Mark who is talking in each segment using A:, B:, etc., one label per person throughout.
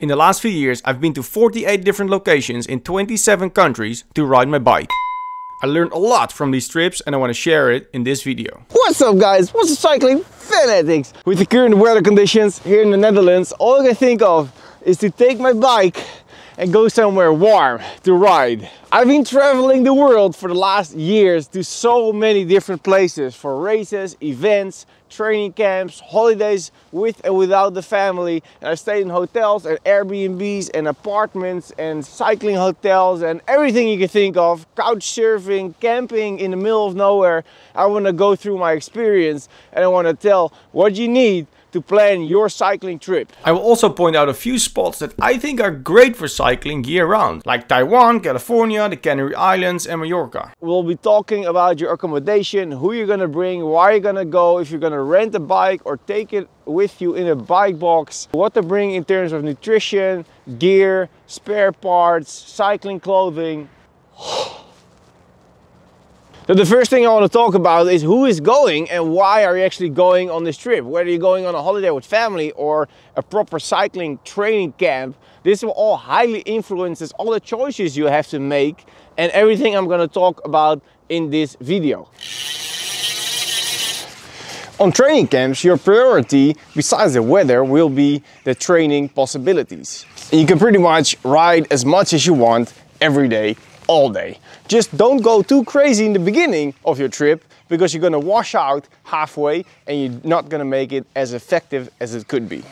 A: In the last few years, I've been to 48 different locations in 27 countries to ride my bike. I learned a lot from these trips and I want to share it in this video.
B: What's up guys, what's the cycling fanatics? With the current weather conditions here in the Netherlands, all I can think of is to take my bike and go somewhere warm to ride. I've been traveling the world for the last years to so many different places for races, events, training camps, holidays with and without the family. And I stayed in hotels and Airbnbs and apartments and cycling hotels and everything you can think of. Couch surfing, camping in the middle of nowhere. I want to go through my experience and I want to tell what you need to plan your cycling trip.
A: I will also point out a few spots that I think are great for cycling year-round, like Taiwan, California, the Canary Islands and Mallorca.
B: We'll be talking about your accommodation, who you're gonna bring, where you're gonna go, if you're gonna rent a bike or take it with you in a bike box, what to bring in terms of nutrition, gear, spare parts, cycling clothing. So the first thing I want to talk about is who is going and why are you actually going on this trip. Whether you're going on a holiday with family or a proper cycling training camp, this will all highly influences all the choices you have to make and everything I'm going to talk about in this video. On training camps, your priority, besides the weather, will be the training possibilities. And you can pretty much ride as much as you want every day, all day. Just don't go too crazy in the beginning of your trip because you're gonna wash out halfway and you're not gonna make it as effective as it could be.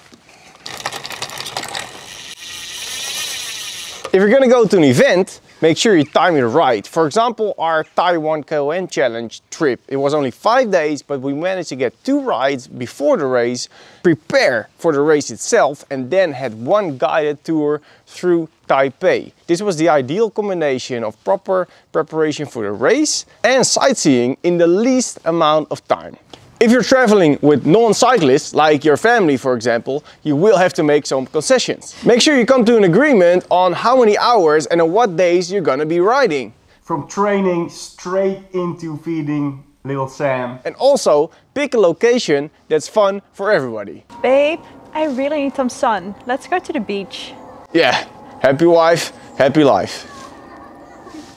B: If you're gonna go to an event, make sure you time it right. For example, our Taiwan KOM Challenge trip. It was only 5 days, but we managed to get 2 rides before the race, prepare for the race itself, and then had 1 guided tour through Taipei. This was the ideal combination of proper preparation for the race and sightseeing in the least amount of time. If you're traveling with non-cyclists, like your family for example, you will have to make some concessions. Make sure you come to an agreement on how many hours and on what days you're gonna be riding.
A: From training straight into feeding little Sam.
B: And also pick a location that's fun for everybody.
C: Babe, I really need some sun. Let's go to the beach.
B: Yeah, happy wife, happy life.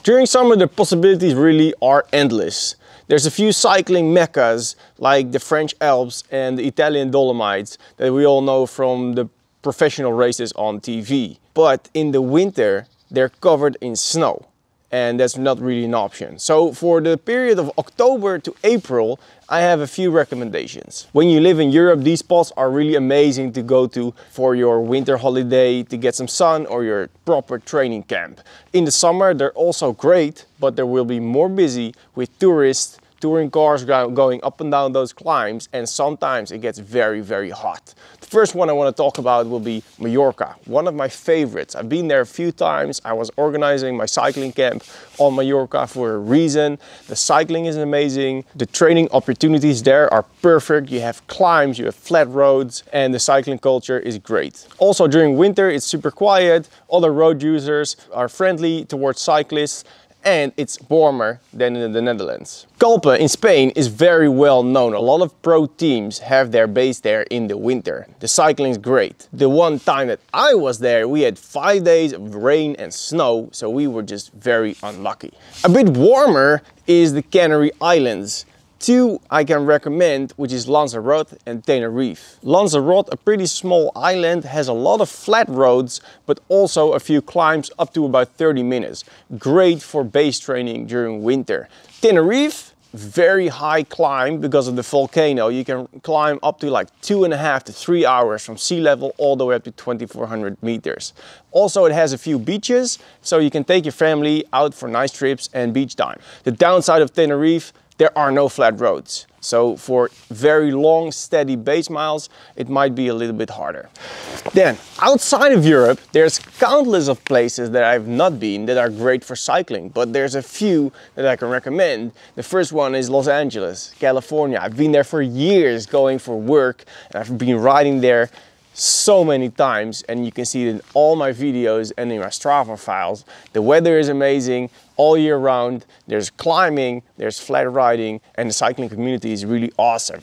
B: During summer the possibilities really are endless. There's a few cycling meccas like the French Alps and the Italian Dolomites that we all know from the professional races on TV. But in the winter they're covered in snow and that's not really an option. So for the period of October to April, I have a few recommendations. When you live in Europe, these spots are really amazing to go to for your winter holiday, to get some sun or your proper training camp. In the summer, they're also great, but they will be more busy with tourists, touring cars going up and down those climbs, and sometimes it gets very, very hot. The first one I want to talk about will be Mallorca, one of my favorites. I've been there a few times. I was organizing my cycling camp on Mallorca for a reason. The cycling is amazing. The training opportunities there are perfect. You have climbs, you have flat roads, and the cycling culture is great. Also during winter, it's super quiet. Other road users are friendly towards cyclists, and it's warmer than in the Netherlands. Calpe in Spain is very well known. A lot of pro teams have their base there in the winter. The cycling is great. The one time that I was there, we had 5 days of rain and snow, so we were just very unlucky. A bit warmer is the Canary Islands. 2 I can recommend, which is Lanzarote and Tenerife. Lanzarote, a pretty small island, has a lot of flat roads, but also a few climbs up to about 30 minutes. Great for base training during winter. Tenerife, very high climb because of the volcano. You can climb up to like 2.5 to 3 hours from sea level all the way up to 2,400 meters. Also, it has a few beaches, so you can take your family out for nice trips and beach time. The downside of Tenerife, there are no flat roads. So for very long, steady base miles, it might be a little bit harder. Then, outside of Europe, there's countless of places that I've not been that are great for cycling, but there's a few that I can recommend. The first one is Los Angeles, California. I've been there for years going for work, and I've been riding there so many times, and you can see it in all my videos and in my Strava files. The weather is amazing all year round. There's climbing, there's flat riding, and the cycling community is really awesome.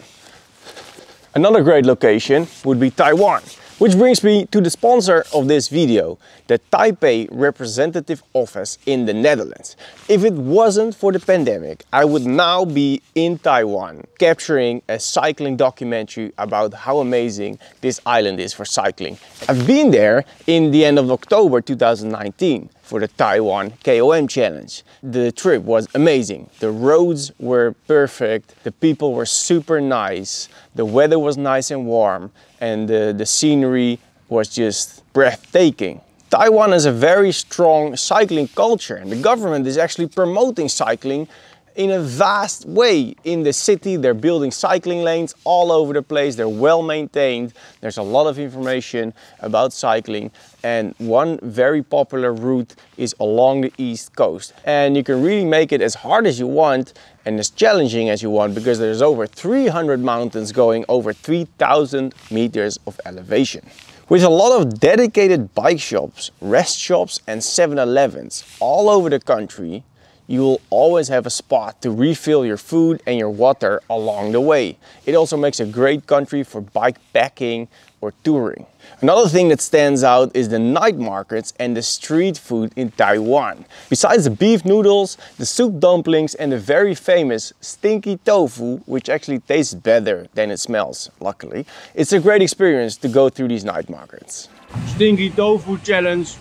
B: Another great location would be Taiwan. Which brings me to the sponsor of this video, the Taipei Representative Office in the Netherlands. If it wasn't for the pandemic, I would now be in Taiwan capturing a cycling documentary about how amazing this island is for cycling. I've been there in the end of October 2019 for the Taiwan KOM Challenge. The trip was amazing. The roads were perfect, the people were super nice, the weather was nice and warm, and the scenery was just breathtaking. Taiwan has a very strong cycling culture, and the government is actually promoting cycling in a vast way. In the city, they're building cycling lanes all over the place. They're well maintained. There's a lot of information about cycling, and one very popular route is along the east coast. And you can really make it as hard as you want and as challenging as you want, because there's over 300 mountains going over 3,000 meters of elevation. With a lot of dedicated bike shops, rest shops and 7-Elevens all over the country, you will always have a spot to refill your food and your water along the way. It also makes a great country for bike packing or touring. Another thing that stands out is the night markets and the street food in Taiwan. Besides the beef noodles, the soup dumplings and the very famous stinky tofu, which actually tastes better than it smells, luckily, it's a great experience to go through these night markets.
A: Stinky tofu challenge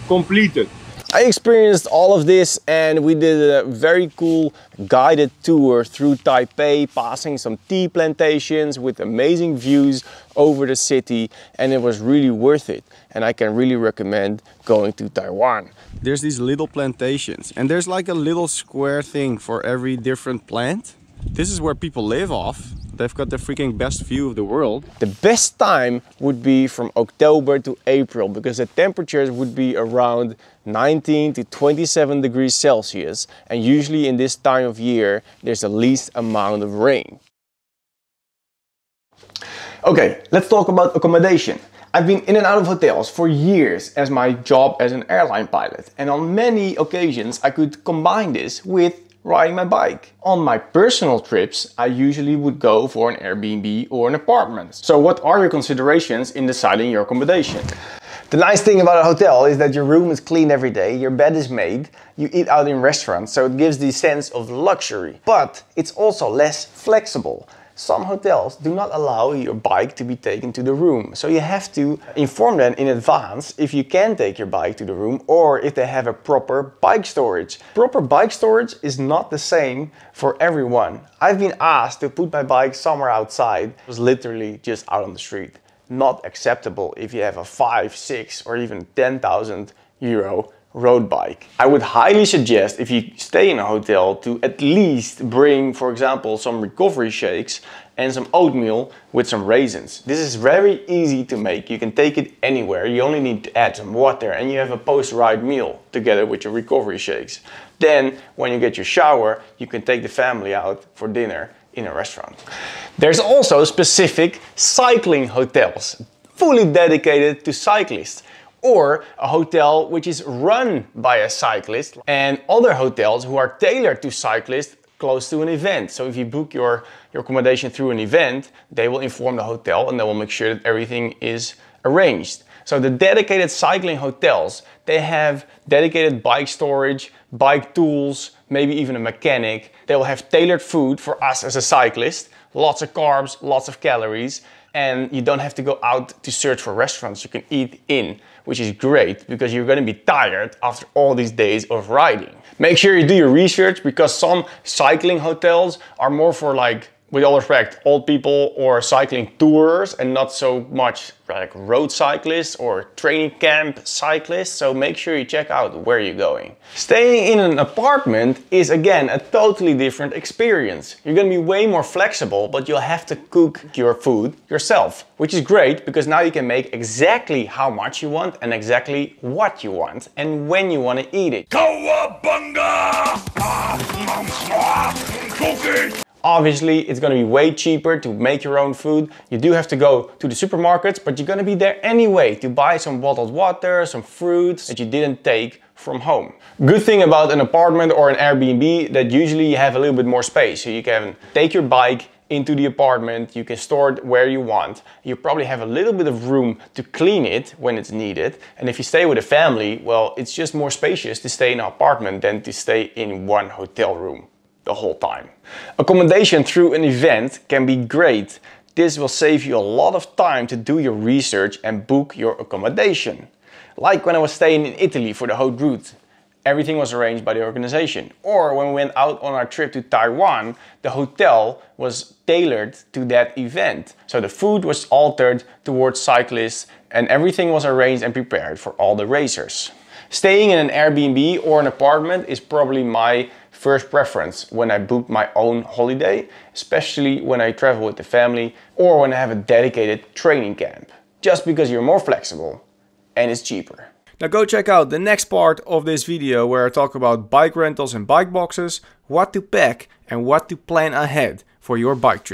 A: completed.
B: I experienced all of this, and we did a very cool guided tour through Taipei, passing some tea plantations with amazing views over the city, and it was really worth it. And I can really recommend going to Taiwan.
A: There's these little plantations, and there's like a little square thing for every different plant. This is where people live off. They've got the freaking best view of the world.
B: The best time would be from October to April, because the temperatures would be around 19 to 27 degrees Celsius. And usually in this time of year, there's the least amount of rain. Okay, let's talk about accommodation. I've been in and out of hotels for years as my job as an airline pilot. And on many occasions, I could combine this with riding my bike. On my personal trips, I usually would go for an Airbnb or an apartment. So what are your considerations in deciding your accommodation?
D: The nice thing about a hotel is that your room is clean every day, your bed is made, you eat out in restaurants, so it gives the sense of luxury. But it's also less flexible. Some hotels do not allow your bike to be taken to the room, so you have to inform them in advance if you can take your bike to the room or if they have a proper bike storage. Proper bike storage is not the same for everyone. I've been asked to put my bike somewhere outside. It was literally just out on the street. Not acceptable if you have a 5, 6 or even 10,000 euro road bike. I would highly suggest, if you stay in a hotel, to at least bring, for example, some recovery shakes and some oatmeal with some raisins. This is very easy to make. You can take it anywhere. You only need to add some water and you have a post-ride meal together with your recovery shakes. Then when you get your shower, you can take the family out for dinner in a restaurant. There's also specific cycling hotels, fully dedicated to cyclists, or a hotel which is run by a cyclist, and other hotels who are tailored to cyclists close to an event. So if you book your accommodation through an event, they will inform the hotel and they will make sure that everything is arranged. So the dedicated cycling hotels, they have dedicated bike storage, bike tools, maybe even a mechanic. They will have tailored food for us as a cyclist, lots of carbs, lots of calories, and you don't have to go out to search for restaurants. You can eat in, which is great because you're going to be tired after all these days of riding. Make sure you do your research, because some cycling hotels are more for, like, with all respect, old people or cycling tourers, and not so much like road cyclists or training camp cyclists. So make sure you check out where you're going. Staying in an apartment is again a totally different experience. You're gonna be way more flexible, but you'll have to cook your food yourself, which is great because now you can make exactly how much you want and exactly what you want and when you want to eat it. Cowabunga! Obviously, it's going to be way cheaper to make your own food. You do have to go to the supermarkets, but you're going to be there anyway to buy some bottled water, some fruits that you didn't take from home. Good thing about an apartment or an Airbnb that usually you have a little bit more space. So you can take your bike
B: into the apartment, you can store it where you want. You probably have a little bit of room to clean it when it's needed. And if you stay with a family, well, it's just more spacious to stay in an apartment than to stay in one hotel room the whole time. Accommodation through an event can be great. This will save you a lot of time to do your research and book your accommodation. Like when I was staying in Italy for the haute route. Everything was arranged by the organization. Or when we went out on our trip to Taiwan, the hotel was tailored to that event. So the food was altered towards cyclists and everything was arranged and prepared for all the racers. Staying in an Airbnb or an apartment is probably my first preference when I book my own holiday, especially when I travel with the family or when I have a dedicated training camp. Just because you're more flexible and it's cheaper.
A: Now go check out the next part of this video where I talk about bike rentals and bike boxes, what to pack and what to plan ahead for your bike trip.